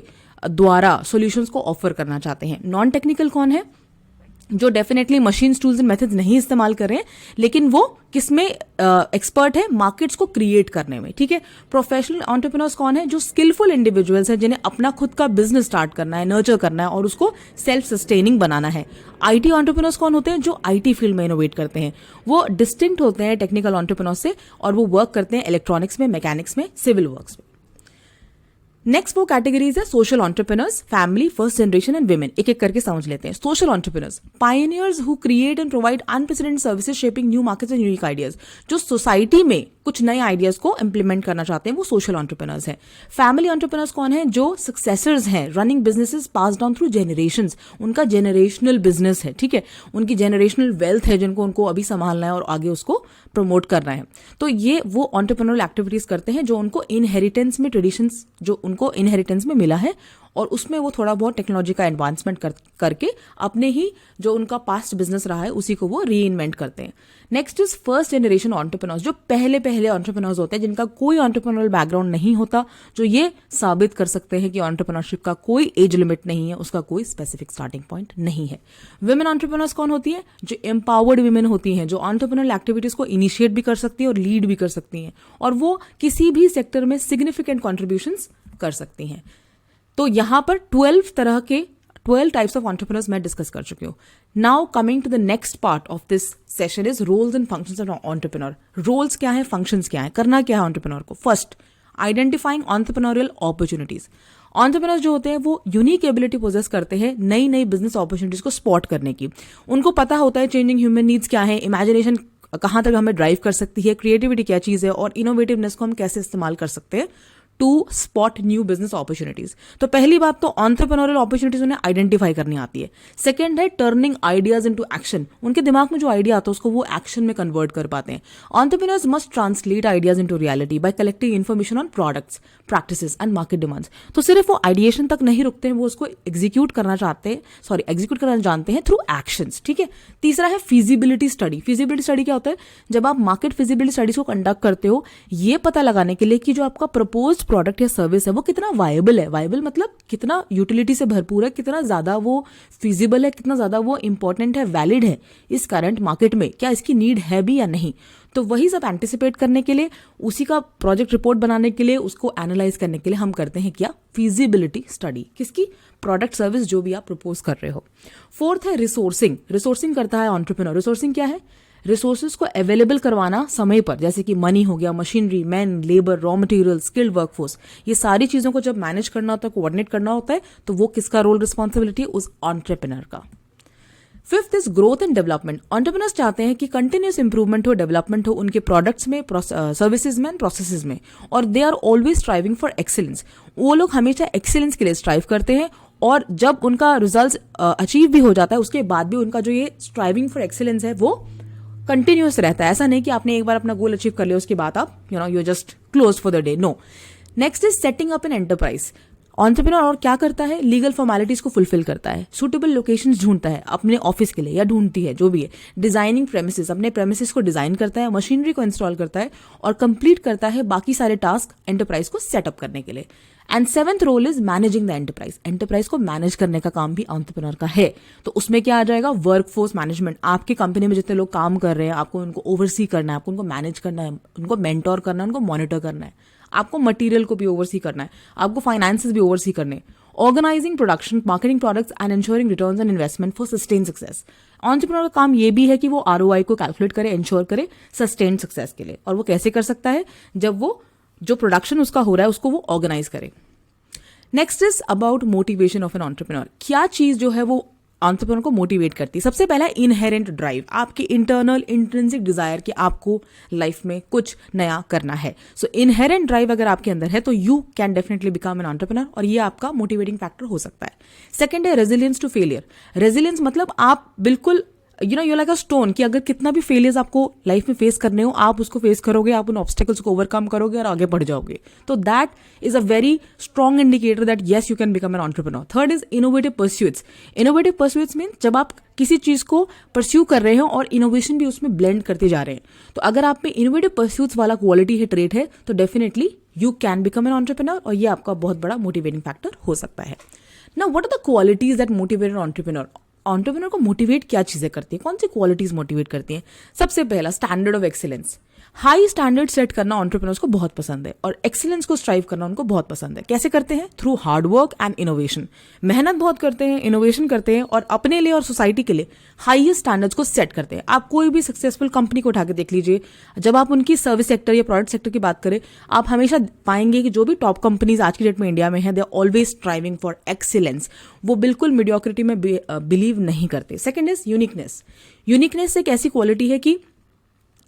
द्वारा solutions को offer करना चाहते हैं. नॉन टेक्निकल कौन है? जो definitely machine tools and methods नहीं इस्तेमाल कर रहे हैं, लेकिन वो किसमें एक्सपर्ट है? मार्केट्स को क्रिएट करने में. ठीक है. प्रोफेशनल एंटरप्रेन्योर्स कौन है? जो स्किलफुल इंडिविजुअल्स हैं, जिन्हें अपना खुद का बिजनेस स्टार्ट करना है, नर्चर करना है और उसको सेल्फ सस्टेनिंग बनाना है. आईटी एंटरप्रेन्योर्स कौन होते हैं? जो आईटी फील्ड में इनोवेट करते हैं. वो डिस्टिंक्ट होते हैं टेक्निकल एंटरप्रेन्योर्स से और वो वर्क करते हैं इलेक्ट्रॉनिक्स में, मैकेनिक्स में, सिविल वर्क्स में. नेक्स्ट वो कैटेगरीज है social entrepreneurs, family, first generation and women. एक एक करके समझ लेते हैं. Social entrepreneurs, pioneers who create and provide unprecedented services shaping new markets and unique ideas. जो सोसाइटी में कुछ नए आइडियाज को इंप्लीमेंट करना चाहते हैं, वो सोशल एंटरप्रेन्योर्स हैं. फैमिली एंटरप्रेन्योर्स कौन है? जो सक्सेसर्स हैं, रनिंग बिजनेसेस पास डाउन थ्रू जेनरेशंस. उनका जेनरेशनल बिजनेस है. ठीक है. उनकी जेनरेशनल वेल्थ है जिनको उनको अभी संभालना है और आगे उसको प्रमोट करना है. तो ये वो एंटरप्रेन्योरल एक्टिविटीज करते हैं जो उनको इनहेरिटेंस में, ट्रेडिशंस जो उनको इनहेरिटेंस में मिला है और उसमें वो थोड़ा बहुत टेक्नोलॉजी का एडवांसमेंट करके अपने ही जो उनका पास्ट बिजनेस रहा है उसी को वो री इन्वेंट करते हैं. Next is first generation entrepreneurs, जो पहले एंटरप्रेन्योर्स होते हैं जिनका कोई एंटरप्रेन्योरल बैकग्राउंड नहीं होता, जो ये साबित कर सकते हैं कि एंटरप्रेन्योरशिप का कोई एज लिमिट नहीं है, उसका कोई स्पेसिफिक स्टार्टिंग पॉइंट नहीं है. विमेन एंटरप्रेन्योर्स कौन होती है? जो एम्पावर्ड विमेन होती हैं, जो एंटरप्रेन्योरल एक्टिविटीज को इनिशिएट भी कर सकती है और लीड भी कर सकती हैं और वो किसी भी सेक्टर में सिग्निफिकेंट कॉन्ट्रीब्यूशंस कर सकती हैं. तो यहां पर 12 टाइप्स ऑफ एंटरप्रेन्योर्स मैं डिस्कस कर चुकी हूं. Now coming to the next part of this session is roles and functions of entrepreneur. Roles क्या है, फंक्शंस क्या है, करना क्या है एंटरप्रेन्योर को? First, identifying entrepreneurial opportunities. Entrepreneurs जो होते हैं वो यूनिक एबिलिटी पोजेस करते हैं नई नई बिजनेस अपॉर्चुनिटीज को स्पॉट करने की. उनको पता होता है चेंजिंग ह्यूमन नीड्स क्या है, इमेजिनेशन कहां तक हमें ड्राइव कर सकती है, क्रिएटिविटी क्या चीज है और इनोवेटिवनेस को हम कैसे इस्तेमाल कर सकते हैं to spot new business opportunities. तो पहली बात तो एंटरप्रेन्योरियल अपॉर्चुनिटीज उन्हें आइडेंटिफाई करनी आती है. सेकंड है टर्निंग आइडियाज इनटू एक्शन. उनके दिमाग में जो आइडिया आता है उसको वो एक्शन में कन्वर्ट कर पाते हैं. Entrepreneurs must translate ideas into reality bye collecting information on products, practices and market demands. तो सिर्फ वो आइडिएशन तक नहीं रुकते हैं, वो उसको एग्जीक्यूट करना जानते हैं थ्रू एक्शंस. ठीक है. तीसरा है फिजिबिलिटी स्टडी. फिजिबिलिटी स्टडी क्या होता है? जब आप मार्केट फिजिबिलिटी स्टडीज को कंडक्ट करते हो ये पता लगाने के लिए कि जो आपका प्रपोज्ड प्रोडक्ट या सर्विस है वो कितना वायबल है. वायबल मतलब कितना यूटिलिटी से भरपूर है, कितना ज्यादा वो फिजिबल है, कितना ज्यादा वो इंपॉर्टेंट है, वैलिड है इस करंट मार्केट में, क्या इसकी नीड है भी या नहीं. तो वही सब एंटिसिपेट करने के लिए, उसी का प्रोजेक्ट रिपोर्ट बनाने के लिए, उसको एनालाइज करने के लिए हम करते हैं क्या? Feasibility study. किसकी? प्रोडक्ट सर्विस जो भी आप प्रपोज कर रहे हो. फोर्थ है रिसोर्सिंग. रिसोर्सिंग करता है एंटरप्रेन्योर. रिसोर्सिंग क्या है? रिसोर्सेज को अवेलेबल करवाना समय पर, जैसे कि मनी हो गया, machinery, man, labour, raw material, skilled workforce, ये सारी चीज़ों को जब मैनेज करना होता है, कोऑर्डिनेट करना होता है, तो वो किसका रोल रिस्पॉन्सिबिलिटी है? उस एंटरप्रेन्योर का। Fifth is growth and development. Entrepreneurs चाहते हैं कि कंटिन्यूस इंप्रूवमेंट हो, डेवलपमेंट हो उनके प्रोडक्ट्स में, सर्विसेज में एंड प्रोसेसेस में, और they are always striving for excellence. वो लोग हमेशा एक्सीलेंस के लिए स्ट्राइव करते हैं, और जब उनका रिजल्ट अचीव भी हो जाता है उसके बाद भी उनका जो ये स्ट्राइविंग फॉर एक्सीलेंस है वो कंटिन्यूस रहता है। ऐसा नहीं कि आपने एक बार अपना गोल अचीव कर लिया उसके बाद आप you just close for the day, no. Next is setting up an enterprise. Entrepreneur और क्या करता है? लीगल फॉर्मेलिटीज को फुलफिल करता है, सुटेबल लोकेशंस ढूंढता है अपने ऑफिस के लिए, या ढूंढती है जो भी है, डिजाइनिंग प्रेमिसेस, अपने प्रेमिसेस को डिजाइन करता है, मशीनरी को इंस्टॉल करता है, और कंप्लीट करता है बाकी सारे टास्क एंटरप्राइज को सेटअप करने के लिए। And seventh role is managing the enterprise. Enterprise को मैनेज करने का काम भी एंटरप्रेन्योर का है। तो उसमें क्या आ जाएगा? Workforce management. आपकी कंपनी में जितने लोग काम कर रहे हैं, आपको उनको ओवरसी करना है, आपको उनको मैनेज करना है, उनको मेंटोर करना है, उनको मॉनिटर करना है, आपको मटेरियल को भी ओवरसी करना है, आपको फाइनेंसेस भी ओवरसी करने, organizing production, marketing products and ensuring returns and investment for sustain success. Entrepreneur का काम ये भी है कि वो आरओआई को कैलकुलेट करे, इंश्योर करे सस्टेन सक्सेस के लिए। और वो कैसे कर सकता है? जब वो जो प्रोडक्शन उसका हो रहा है उसको वो ऑर्गेनाइज करे। Next is about motivation of an entrepreneur. क्या चीज जो है वो एंटरप्रेन्योर को मोटिवेट करती है? सबसे पहला इनहेरेंट ड्राइव, आपकी इंटरनल इंट्रिंसिक डिजायर कि आपको लाइफ में कुछ नया करना है। सो इनहेरेंट ड्राइव अगर आपके अंदर है तो you can definitely become an entrepreneur, और ये आपका मोटिवेटिंग फैक्टर हो सकता है। सेकंड है रेजिलियंस टू फेलियर। रेजिलियंस मतलब आप बिल्कुल यू लाइक अ स्टोन, कि अगर कितना भी फेलियर्स आपको लाइफ में फेस करने हो, आप उसको फेस करोगे, आप उन ऑब्स्टेकल्स को ओवरकम करोगे और आगे बढ़ जाओगे। तो that is a very strong indicator that yes you can become an entrepreneur. Third is innovative pursuits. Innovative pursuits mean जब आप किसी चीज को परस्यू कर रहे हो और इनोवेशन भी उसमें ब्लेंड करते जा रहे हैं। तो अगर आप में इनोवेटिव परस्यूट्स वाला क्वालिटी है, ट्रेट है, तो definitely you can become an entrepreneur, और ये आपका बहुत बड़ा मोटिवेटिंग फैक्टर हो सकता है। Now what are the qualities that motivate an entrepreneur? Entrepreneur को मोटिवेट क्या चीजें करती हैं? कौन सी क्वालिटीज मोटिवेट करती हैं? सबसे पहला standard of excellence. High standard set करना एंटरप्रेन्योर्स को बहुत पसंद है, और एक्सीलेंस को स्ट्राइव करना उनको बहुत पसंद है। कैसे करते हैं? Through hard work and innovation. मेहनत बहुत करते हैं, इनोवेशन करते हैं, और अपने लिए और सोसाइटी के लिए हाईएस्ट स्टैंडर्ड्स को सेट करते हैं। आप कोई भी सक्सेसफुल कंपनी को उठा के देख लीजिए, जब आप उनकी सर्विस सेक्टर या प्रोडक्ट सेक्टर की बात करें, आप हमेशा पाएंगे कि जो भी टॉप कंपनीज आज की डेट में इंडिया में है, they are always striving for excellence. वो बिल्कुल मीडियोक्रिटी में बिलीव नहीं करते। Second is uniqueness. यूनिकनेस एक ऐसी क्वालिटी है कि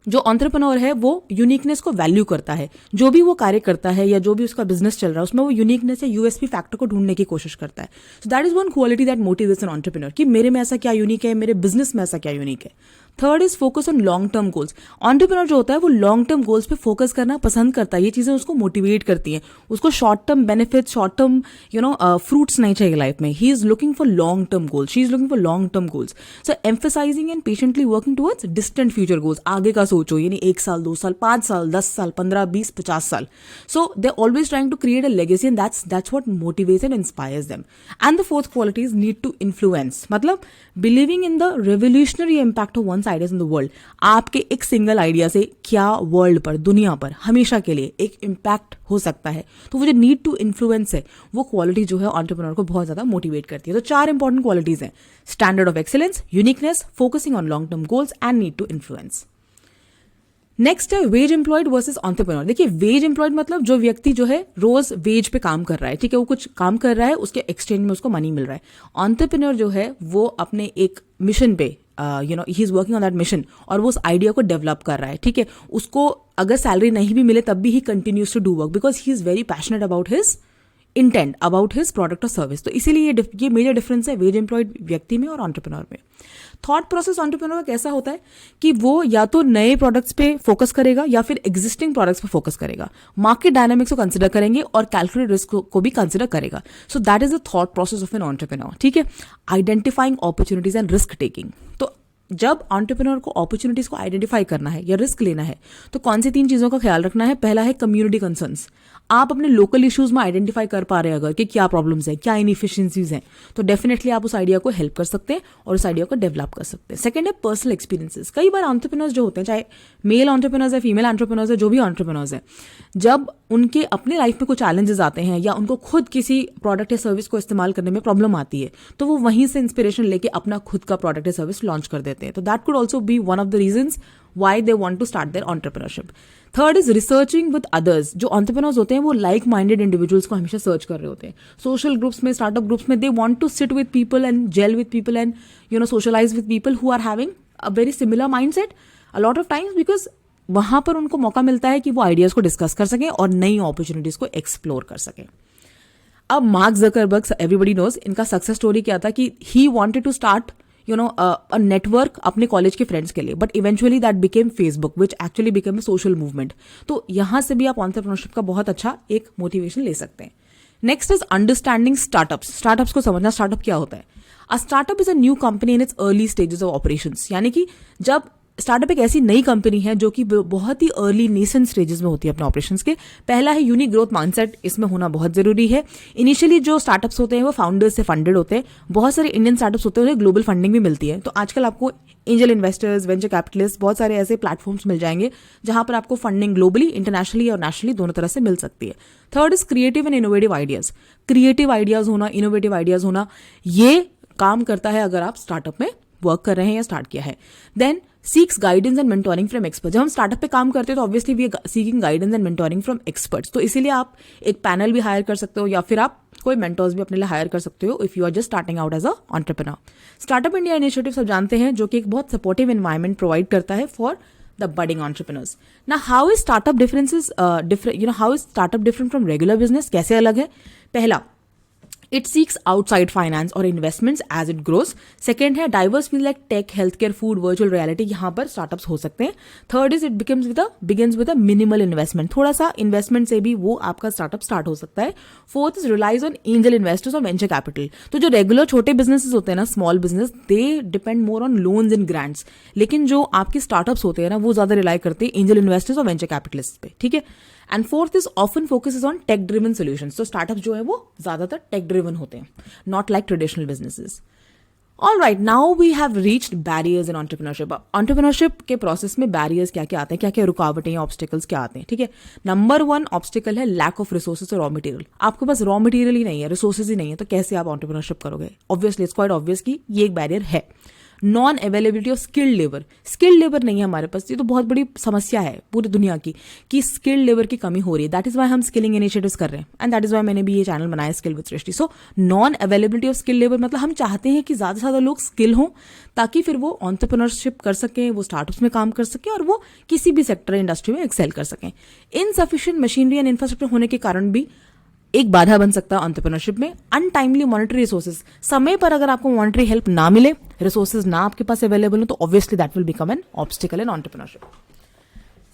जो एंटरप्रेन्योर है वो यूनिकनेस को वैल्यू करता है। जो भी वो कार्य करता है या जो भी उसका बिजनेस चल रहा है, उसमें वो यूनिकनेस या यूएसपी फैक्टर को ढूंढने की कोशिश करता है। So that is one quality that motivates an entrepreneur, कि मेरे में ऐसा क्या यूनिक है, मेरे बिजनेस में ऐसा क्या यूनिक है। Third is focus on long term goals. Entrepreneur जो होता है वो लॉन्ग टर्म गोल्स पे फोकस करना पसंद करता है। ये चीजें उसको मोटिवेट करती हैं। उसको short term benefit, short term fruits नहीं चाहिए लाइफ में। He is looking for long term goals, she is looking for long term goals. So emphasizing and patiently working towards distant future goals. आगे का सोचो, यानी 1 साल, 2 साल, 5 साल, 10 साल, 15, 20, 50 साल। So they always trying to create a legacy, and that's what motivates and inspires them. And the fourth quality is need to influence, मतलब believing in the revolutionary impact of one's ideas in the world. आपके एक सिंगल आइडिया से क्या वर्ल्ड पर, दुनिया पर हमेशा के लिए एक इम्पैक्ट हो सकता है। तो वो जो नीड टू इन्फ्लुएंस है, वो क्वालिटी जो है एंटरप्रेन्योर को बहुत ज्यादा मोटिवेट करती है। तो 4 इंपॉर्टेंट क्वालिटीज हैं: standard of excellence, uniqueness, focusing on long term goals and need to influence. Next है वेज एम्प्लॉयड वर्सेस एंटरप्रेन्योर। देखिए, वेज एम्प्लॉयड मतलब जो व्यक्ति जो है रोज वेज पे काम कर रहा है, ठीक है, वो कुछ काम कर रहा है, उसके एक्सचेंज में उसको मनी मिल रहा है। एंटरप्रेन्योर जो है वो अपने एक मिशन पे he is working on that mission, और वो उस आइडिया को डेवलप कर रहा है, ठीक है। उसको अगर सैलरी नहीं भी मिले तब भी he continues to do work, because he is very passionate about his intent, about his product और सर्विस। तो इसीलिए ये मेजर डिफरेंस है वेज एम्प्लॉयड व्यक्ति में और एंटरप्रेन्योर में। थॉट प्रोसेस एंटरप्रेन्योर का कैसा होता है कि वो या तो नए प्रोडक्ट्स पे फोकस करेगा या फिर एग्जिस्टिंग प्रोडक्ट्स पे फोकस करेगा। मार्केट डायनामिक्स को कंसिडर करेंगे और कैलकुलेट रिस्क को भी कंसिडर करेगा। So that is the thought process of an entrepreneur, ठीक है। Identifying opportunities and risk taking. तो जब एंटरप्रेन्योर को अपॉर्चुनिटीज को आइडेंटिफाई करना है या रिस्क लेना है, तो कौन सी 3 चीजों का ख्याल रखना है? पहला है कम्युनिटी कंसर्न्स। आप अपने लोकल इश्यूज में आइडेंटिफाई कर पा रहे हैं अगर कि क्या प्रॉब्लम्स हैं, क्या इनएफिशिएंसीज हैं, तो डेफिनेटली आप उस आइडिया को हेल्प कर सकते हैं और उस आइडिया को डेवलप कर सकते हैं। सेकंड है पर्सनल एक्सपीरियंसेस। कई बार एंटरप्रेन्योर्स जो होते हैं, चाहे मेल एंटरप्रेन्योर्स है, फीमेल एंटरप्रेन्योर्स है, जो भी एंटरप्रेन्योर्स है, जब उनके अपने लाइफ में कुछ चैलेंजेस आते हैं या उनको खुद किसी प्रोडक्ट या सर्विस को इस्तेमाल करने में प्रॉब्लम आती है, तो वो वहीं से इंस्पिरेशन लेके अपना खुद का प्रोडक्ट या सर्विस लॉन्च कर देते हैं। तो that could also be one of the reasons why they want to start their entrepreneurship. Third is researching with others. जो एंटरप्रेन्योर्स होते हैं वो लाइक माइंडेड इंडिविजुअल्स को हमेशा सर्च कर रहे होते हैं। सोशल ग्रुप्स में, स्टार्टअप ग्रुप्स में, they want to sit with people and gel with people and socialize with people who are having a very similar mindset a lot of times, because वहां पर उनको मौका मिलता है कि वो आइडियाज को डिस्कस कर सकें और नई अपॉर्चुनिटीज को एक्सप्लोर कर सकें। अब मार्क ज़करबर्ग, एवरीबडी नोज, इनका सक्सेस स्टोरी क्या था कि he wanted to start a network अपने कॉलेज के फ्रेंड्स के लिए, but eventually that became Facebook which actually became a social movement. तो यहां से भी आप एंटरप्रेन्योरशिप का बहुत अच्छा एक मोटिवेशन ले सकते हैं। Next is understanding startups. Startups को समझना, स्टार्टअप क्या होता है। A startup is a new company in its early stages of operations, यानी कि जब स्टार्टअप एक ऐसी नई कंपनी है जो कि बहुत ही अर्ली नेसेंट स्टेजेस में होती है अपने ऑपरेशंस के। पहला है यूनिक ग्रोथ माइंडसेट, इसमें होना बहुत जरूरी है। इनिशियली जो स्टार्टअप्स होते हैं वो फाउंडर्स से फंडेड होते हैं। बहुत सारे इंडियन स्टार्टअप्स होते हैं उन्हें ग्लोबल फंडिंग भी मिलती है। तो आजकल आपको एंजल इन्वेस्टर्स, वेंचर कैपिटलिस्ट, बहुत सारे ऐसे प्लेटफॉर्म्स मिल जाएंगे जहां पर आपको फंडिंग ग्लोबली, इंटरनेशनली और नेशनली दोनों तरह से मिल सकती है। Third is creative and innovative ideas. Creative ideas होना, इनोवेटिव आइडियाज होना, ये काम करता है अगर आप स्टार्टअप में वर्क कर रहे हैं या स्टार्ट किया है। Then seeks guidance and mentoring from expert. जब हम स्टार्टअप पे काम करते हैं तो obviously we are seeking guidance and mentoring from experts. तो इसीलिए आप एक पैनल भी हायर कर सकते हो या फिर आप कोई मेंटर्स भी अपने लिए हायर कर सकते हो if you are just starting out as a entrepreneur. Startup India initiative सब जानते हैं, जो कि एक बहुत सपोर्टिव एनवायरमेंट प्रोवाइड करता है फॉर द बडिंग एंटरप्रेन्योर्स। ना how is startup differences how is startup different from regular business, कैसे अलग है। पहला, it seeks outside finance or investments as it grows. Second है diverse field like tech, healthcare, food, virtual reality, यहाँ पर startups हो सकते हैं. Third is it begins with a minimal investment. थोड़ा सा investment से भी वो आपका startup start हो सकता है. Fourth is relies on angel investors और venture capital. तो जो regular छोटे businesses होते हैं ना, small business, they depend more on loans and grants. लेकिन जो आपके startups होते हैं ना, वो ज्यादा rely करते हैं angel investors और venture capitalists पे, ठीक है. And fourth is often focuses on tech driven solutions. तो स्टार्टअप जो है वो ज्यादातर टेक ड्रिवन होते हैं, not like traditional businesses. All right, now we have reached barriers in entrepreneurship. Entrepreneurship के प्रोसेस में बैरियर्स क्या क्या आते हैं, क्या क्या रुकावटें या ऑब्स्टिकल्स क्या आते हैं, ठीक है। नंबर 1 ऑब्स्टिकल है लैक ऑफ रिसोर्सेज और रॉ मटेरियल। आपके पास रॉ मटेरियल ही नहीं है, रिसोर्सेज ही नहीं है, तो कैसे आप एंटरप्रेन्योरशिप करोगे। ऑब्वियसली इट्स क्वाइट ऑब्वियस कि ये एक बैरियर है। Non availability of skilled labour. Skilled labour नहीं है हमारे पास, ये तो बहुत बड़ी समस्या है पूरी दुनिया की कि स्किल्ड लेबर की कमी हो रही है। दैट इज वाई हम स्किलिंग इनिशिएटिव्स कर रहे हैं एंड दैट इज वाई मैंने भी ये चैनल बनाया skill with Srishti. So non availability of skilled labour मतलब हम चाहते हैं कि ज्यादा से ज्यादा लोग स्किल हों ताकि फिर वो एंटरप्रेन्योरशिप कर सकें, वो स्टार्टअप्स में काम कर सकें और वो किसी भी सेक्टर इंडस्ट्री में एक्सेल कर सकें। इनसफिशिएंट मशीनरी एंड इंफ्रास्ट्रक्चर होने के कारण भी एक बाधा बन सकता है एंटरप्रेन्योरशिप में। अनटाइमली मॉनेटरी रिसोर्सेज, समय पर अगर आपको मॉनेटरी हेल्प ना मिले, रिसोर्सेज ना आपके पास अवेलेबल हो, तो obviously that will become an obstacle in entrepreneurship.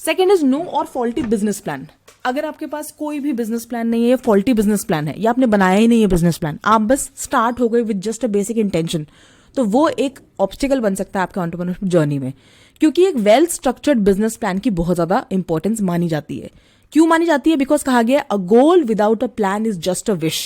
Second is no or faulty business plan. अगर आपके पास कोई भी बिजनेस प्लान नहीं है, फॉल्टी बिजनेस प्लान है या आपने बनाया ही नहीं है बिजनेस प्लान, आप बस स्टार्ट हो गए with just a basic intention, तो वो एक ऑब्स्टिकल बन सकता है आपके एंटरप्रेन्योरशिप जर्नी में। क्योंकि एक वेल स्ट्रक्चर्ड बिजनेस प्लान की बहुत ज्यादा इंपॉर्टेंस मानी जाती है। क्यों मानी जाती है? बिकॉज कहा गया a goal without a plan is just a wish,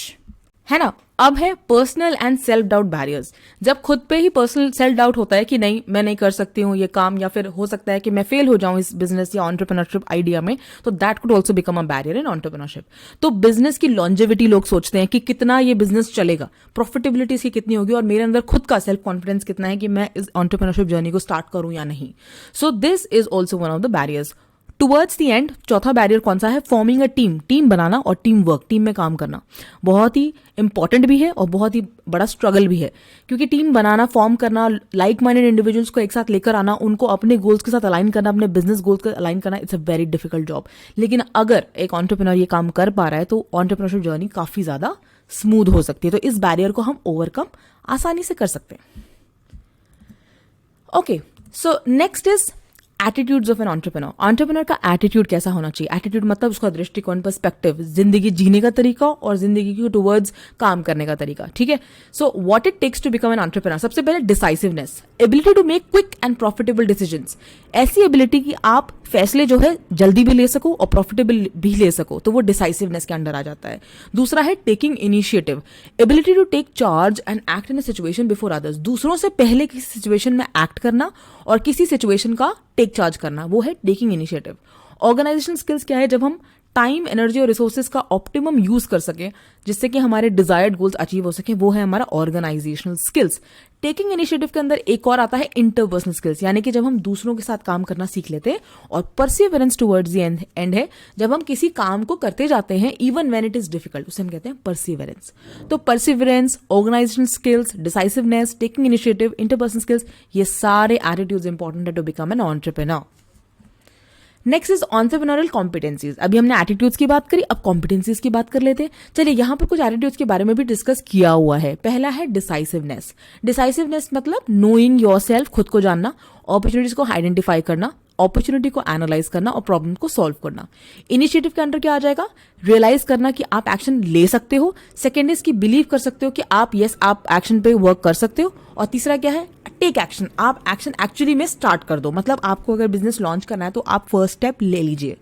है ना। अब है personal and self doubt barriers. जब खुद पे ही पर्सनल सेल्फ डाउट होता है कि नहीं मैं नहीं कर सकती हूँ ये काम, या फिर हो सकता है कि मैं फेल हो जाऊं इस बिजनेस या एंटरप्रेन्योरशिप आइडिया में, तो that could also become a barrier in entrepreneurship. तो बिजनेस की लॉन्जेविटी लोग सोचते हैं कि कितना ये बिजनेस चलेगा, प्रॉफिटेबिलिटी इसकी कितनी होगी और मेरे अंदर खुद का सेल्फ कॉन्फिडेंस कितना है कि मैं इस एंटरप्रेन्योरशिप जर्नी को स्टार्ट करूं या नहीं। So this is also one of the barriers. Towards the and चौथा बैरियर कौन सा है? Forming a team. टीम बनाना और टीम वर्क, टीम में काम करना बहुत ही इंपॉर्टेंट भी है और बहुत ही बड़ा स्ट्रगल भी है। क्योंकि टीम बनाना, फॉर्म करना, लाइक माइंडेड इंडिविजुअल्स को एक साथ लेकर आना, उनको अपने गोल्स के साथ अलाइन करना, अपने बिजनेस गोल्स के अलाइन करना, it's a very difficult job. लेकिन अगर एक एंटरप्रेन्योर ये काम कर पा रहा है तो एंटरप्रेन्योरशिप जर्नी काफी ज्यादा स्मूथ हो सकती है। तो इस बैरियर को हम ओवरकम आसानी से कर सकते हैं। Okay, so next is attitudes of N entrepreneur. Entrepreneur का एटीट्यूड कैसा होना चाहिए? एटीट्यूड मतलब उसका दृष्टिकोण, पर्सपेक्टिव, जिंदगी जीने का तरीका और जिंदगी के टुवर्ड्स काम करने का तरीका, ठीक है। So what it takes to become an entrepreneur, सबसे पहले decisiveness, ability to make quick and profitable decisions. ऐसी एबिलिटी कि आप फैसले जो है जल्दी भी ले सको और प्रॉफिटेबल भी ले सको, तो वो डिसाइसिवनेस के अंडर आ जाता है। दूसरा है taking initiative, ability to take charge and act in a situation before others. दूसरों से पहले किसी सिचुएशन में एक्ट करना और किसी सिचुएशन का टेक चार्ज करना, वो है टेकिंग इनिशिएटिव। ऑर्गेनाइजेशन स्किल्स क्या है? जब हम टाइम, एनर्जी और रिसोर्सेज का ऑप्टिमम यूज कर सके जिससे कि हमारे डिजायर्ड गोल्स अचीव हो सके, वो है हमारा ऑर्गेनाइजेशनल स्किल्स। टेकिंग इनिशिएटिव के अंदर एक और आता है इंटरपर्सनल स्किल्स, यानी कि जब हम दूसरों के साथ काम करना सीख लेते हैं। और परसिवरेंस टुवर्ड्स द एंड है जब हम किसी काम को करते जाते हैं even when it is difficult, उसे हम कहते हैं परसिवरेंस। तो perseverance, organisational skills, decisiveness, taking initiative, interpersonal skills, ये सारे एटीट्यूड्स इंपॉर्टेंट है to become an entrepreneur. Next is entrepreneurial competencies. अभी हमने एटीट्यूड्स की बात करी, अब कॉम्पिटेंसीज की बात कर लेते हैं। चलिए, यहां पर कुछ एटीट्यूड्स के बारे में भी डिस्कस किया हुआ है। पहला है डिसाइसिवनेस। डिसाइसिवनेस मतलब नोइंग योरसेल्फ, खुद को जानना, अपॉर्चुनिटीज को आइडेंटिफाई करना, अपॉर्चुनिटी को एनालाइज करना और प्रॉब्लम को सॉल्व करना। इनिशिएटिव के अंडर क्या आ जाएगा? रियलाइज करना कि आप एक्शन ले सकते हो। सेकेंड इज कि बिलीव कर सकते हो कि आप आप एक्शन पे वर्क कर सकते हो। और तीसरा क्या है? टेक एक्शन, आप एक्शन एक्चुअली में स्टार्ट कर दो, मतलब आपको अगर बिजनेस लॉन्च करना है तो आप फर्स्ट स्टेप ले लीजिए।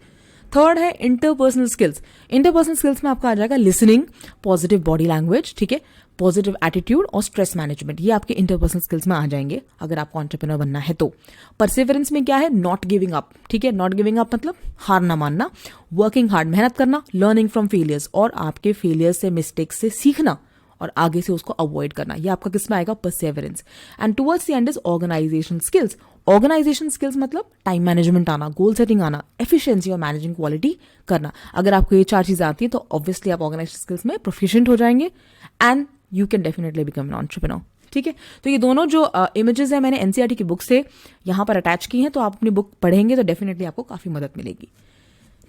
थर्ड है इंटरपर्सनल स्किल्स। इंटरपर्सनल स्किल्स में आपका आ जाएगा लिसनिंग, पॉजिटिव बॉडी लैंग्वेज, ठीक है, पॉजिटिव एटीट्यूड और स्ट्रेस मैनेजमेंट। ये आपके इंटरपर्सनल स्किल्स में आ जाएंगे अगर आपको एंटरप्रेन्योर बनना है तो। परसिवरेंस में क्या है? नॉट गिविंग अप, ठीक है, नॉट गिविंग अप मतलब हार ना मानना, वर्किंग हार्ड, मेहनत करना, लर्निंग फ्रॉम फेलियर्स और आपके फेलियर्स से, मिस्टेक्स से सीखना और आगे से उसको अवॉइड करना। ये आपका किस में आएगा? Perseverance. And towards the end is organisation skills. Organisation skills मतलब टाइम मैनेजमेंट आना, गोल सेटिंग आना, एफिशिएंसी और मैनेजिंग क्वालिटी करना। अगर आपको ये चार चीजें आती है तो ऑब्वियसली आप ऑर्गेनाइजेशन स्किल्स में प्रोफिशिएंट हो जाएंगे and you can definitely become an entrepreneur, ठीक है। तो ये दोनों जो इमेजेस है मैंने एनसीईआरटी की बुक से यहाँ पर अटैच की हैं, तो आप अपनी बुक पढ़ेंगे तो डेफिनेटली आपको काफी मदद मिलेगी।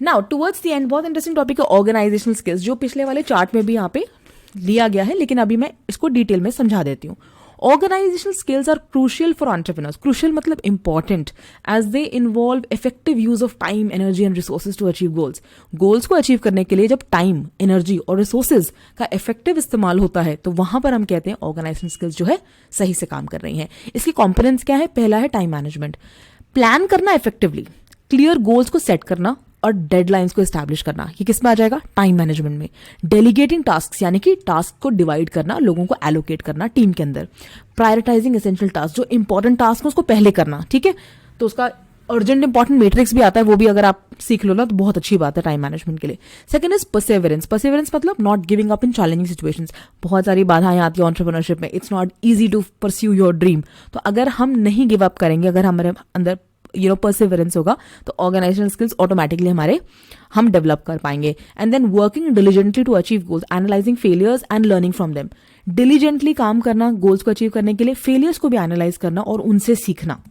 नाउ टुवर्ड्स द एंड बहुत इंटरेस्टिंग टॉपिक है ऑर्गेनाइजेशनल स्किल्स, जो पिछले वाले चार्ट में भी यहाँ पे लिया गया है, लेकिन अभी मैं इसको डिटेल में समझा देती हूँ। Organisational skills are crucial for entrepreneurs. Crucial मतलब important, as they involve effective use of time, energy and resources to achieve goals. Goals को अचीव करने के लिए जब टाइम, एनर्जी और रिसोर्सेज का इफेक्टिव इस्तेमाल होता है तो वहां पर हम कहते हैं ऑर्गेनाइजेशनल स्किल्स जो है सही से काम कर रही हैं। इसकी कॉम्पोनेंट्स क्या है? पहला है टाइम मैनेजमेंट, प्लान करना इफेक्टिवली, क्लियर गोल्स को सेट करना और डेडलाइंस को एस्टैब्लिश करना। ये किस में आ जाएगा? टाइम मैनेजमेंट में। डेलीगेटिंग टास्क यानी कि टास्क को डिवाइड करना, लोगों को एलोकेट करना टीम के अंदर। प्रायोरिटाइजिंग एसेंशियल टास्क, जो इंपॉर्टेंट टास्क है उसको पहले करना, ठीक है। तो उसका अर्जेंट इंपॉर्टेंट मैट्रिक्स भी आता है, वो भी अगर आप सीख लो ना तो बहुत अच्छी बात है टाइम मैनेजमेंट के लिए। Second is perseverance. परसिवरेंस मतलब not giving up in challenging situations. बहुत सारी बाधाएं आती है एंटरप्रेन्योरशिप में, it's not easy to pursue your dream. तो अगर हम नहीं गिव अप करेंगे, अगर हमारे अंदर परसिवरेंस होगा तो ऑर्गेनाइजेशनल स्किल्स ऑटोमेटिकली हम डेवलप कर पाएंगे। And then working diligently to achieve goals, analysing failures and learning from them. Diligently काम करना गोल्स को अचीव करने के लिए, फेलियर्स को भी एनालाइज करना और उनसे सीखना।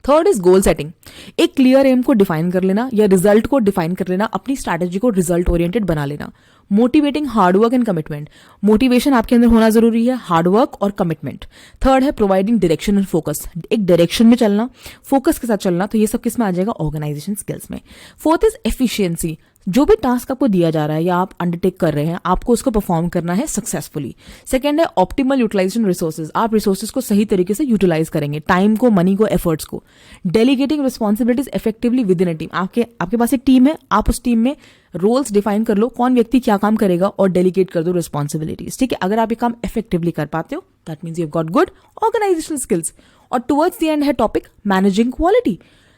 Third is goal setting. एक क्लियर एम को डिफाइन कर लेना या रिजल्ट को डिफाइन कर लेना, अपनी स्ट्रैटेजी को रिजल्ट ओरिएंटेड बना लेना। Motivating hard work and commitment. Motivation आपके अंदर होना जरूरी है, हार्डवर्क और कमिटमेंट। थर्ड है प्रोवाइडिंग डायरेक्शन एंड फोकस, एक डायरेक्शन में चलना, फोकस के साथ चलना। तो ये सब किस में आ जाएगा? ऑर्गेनाइजेशन स्किल्स में। Fourth is efficiency. जो भी टास्क आपको दिया जा रहा है या आप अंडरटेक कर रहे हैं, आपको उसको परफॉर्म करना है सक्सेसफुली। सेकंड है ऑप्टिमल यूटिलाइजेशन रिसोर्सेज। आप रिसोर्सेज को सही तरीके से यूटिलाइज करेंगे, टाइम को, मनी को, एफर्ट्स को। Delegating responsibilities effectively with in a team. आपके पास एक टीम है, आप उस टीम में रोल्स डिफाइन कर लो, कौन व्यक्ति क्या काम करेगा और डेलीगेट कर दो रिस्पॉन्सिबिलिटीज, ठीक है। अगर आप ये काम इफेक्टिवली कर पाते हो that means you have got good organisational skills. और टुवर्ड्स द एंड है topic managing quality.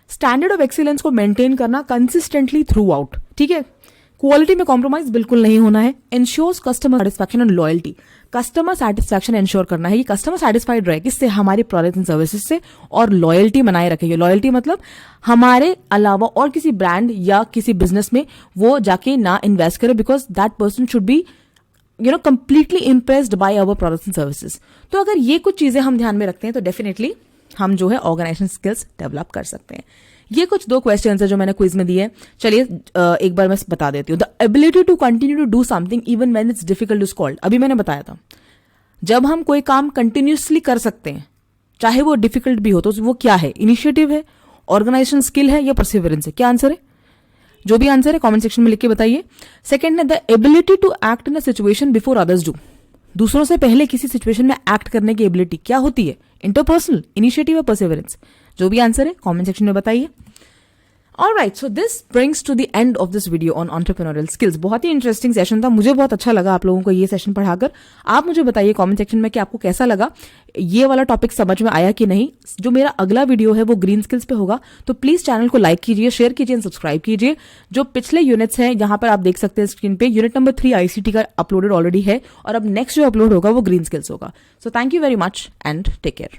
Standard of excellence को मेंटेन करना कंसिस्टेंटली थ्रू आउट, ठीक है। क्वालिटी में कॉम्प्रोमाइज बिल्कुल नहीं होना है। Ensures customer satisfaction and loyalty. Customer satisfaction ensure करना है कि कस्टमर सेटिस्फाइड रहे, किससे? हमारे प्रोडक्ट्स एंड सर्विसेज से, और लॉयल्टी बनाए रखेगी। लॉयल्टी मतलब हमारे अलावा और किसी ब्रांड या किसी बिजनेस में वो जाके ना इन्वेस्ट करे, because that person should be completely impressed by our products and services. तो अगर ये कुछ चीजें हम ध्यान में रखते हैं तो डेफिनेटली हम जो है ऑर्गेनाइजेशन स्किल्स डेवलप कर सकते हैं। ये कुछ 2 क्वेश्चंस है जो मैंने क्विज में दिए। चलिए एक बार मैं बता देती हूँ। The ability to continue to do something even when it's difficult is called. अभी मैंने बताया था, जब हम कोई काम कंटिन्यूसली कर सकते हैं चाहे वो डिफिकल्ट भी हो, तो वो क्या है? इनिशिएटिव है, ऑर्गेनाइजेशन स्किल है या परसिवरेंस है? क्या आंसर है? जो भी आंसर है कमेंट सेक्शन में लिख के बताइए। सेकंड है the ability to act in a situation before others do. दूसरों से पहले किसी सिचुएशन में एक्ट करने की एबिलिटी क्या होती है? इंटरपर्सनल, इनिशिएटिव या परसिवरेंस? जो भी आंसर है कमेंट सेक्शन में बताइए। Alright, so this brings to the end of this video on entrepreneurial skills. बहुत ही इंटरेस्टिंग सेशन था, मुझे बहुत अच्छा लगा आप लोगों को ये सेशन पढ़ाकर। आप मुझे बताइए कमेंट सेक्शन में कि आपको कैसा लगा, ये वाला टॉपिक समझ में आया कि नहीं। जो मेरा अगला वीडियो है वो ग्रीन स्किल्स पे होगा, तो प्लीज चैनल को लाइक कीजिए, शेयर कीजिए एंड सब्सक्राइब कीजिए। जो पिछले यूनिट्स हैं यहाँ पर आप देख सकते हैं स्क्रीन पे, यूनिट नंबर 3 ICT का अपलोडेड ऑलरेडी है और अब नेक्स्ट जो अपलोड होगा वो ग्रीन स्किल्स होगा। So thank you very much and take care.